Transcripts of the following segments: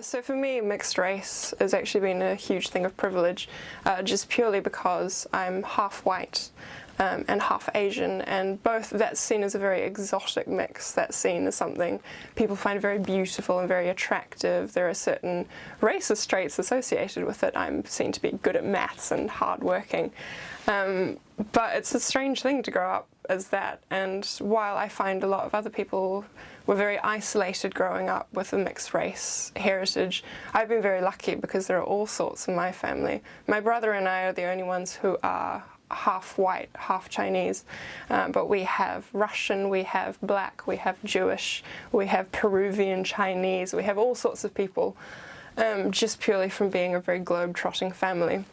So for me, mixed race has actually been a huge thing of privilege, just purely because I'm half white and half Asian, and both that's seen as a very exotic mix. That's seen as something people find very beautiful and very attractive. There are certain racist traits associated with it. I'm seen to be good at maths and hardworking. But it's a strange thing to grow up as that, and while I find a lot of other people were very isolated growing up with a mixed race heritage, I've been very lucky because there are all sorts in my family. My brother and I are the only ones who are half white, half Chinese, but we have Russian, we have black, we have Jewish, we have Peruvian Chinese, we have all sorts of people, just purely from being a very globe-trotting family.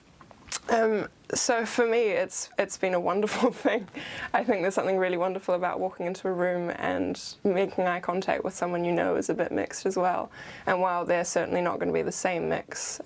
So for me, it's been a wonderful thing. I think there's something really wonderful about walking into a room and making eye contact with someone you know is a bit mixed as well. And while they're certainly not going to be the same mix,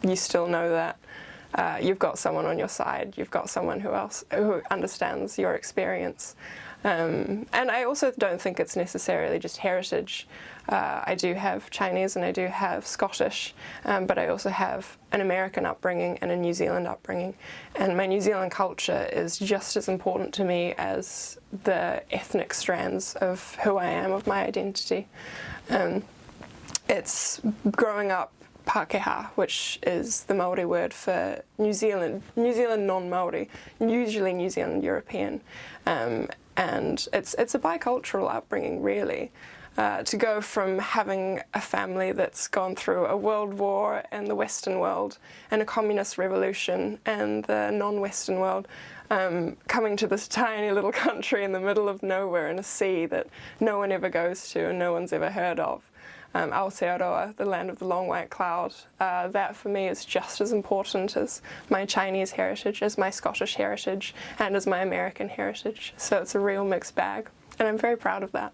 you still know that you've got someone on your side. You've got someone who understands your experience. And I also don't think it's necessarily just heritage. I do have Chinese and I do have Scottish, but I also have an American upbringing and a New Zealand upbringing. And my New Zealand culture is just as important to me as the ethnic strands of who I am, of my identity. It's growing up Pākehā, which is the Māori word for New Zealand non-Māori, usually New Zealand European. And it's a bicultural upbringing, really. To go from having a family that's gone through a world war and the Western world and a communist revolution and the non-Western world, coming to this tiny little country in the middle of nowhere in a sea that no one ever goes to and no one's ever heard of. Aotearoa, the land of the long white cloud, that for me is just as important as my Chinese heritage, as my Scottish heritage, and as my American heritage. So it's a real mixed bag, and I'm very proud of that.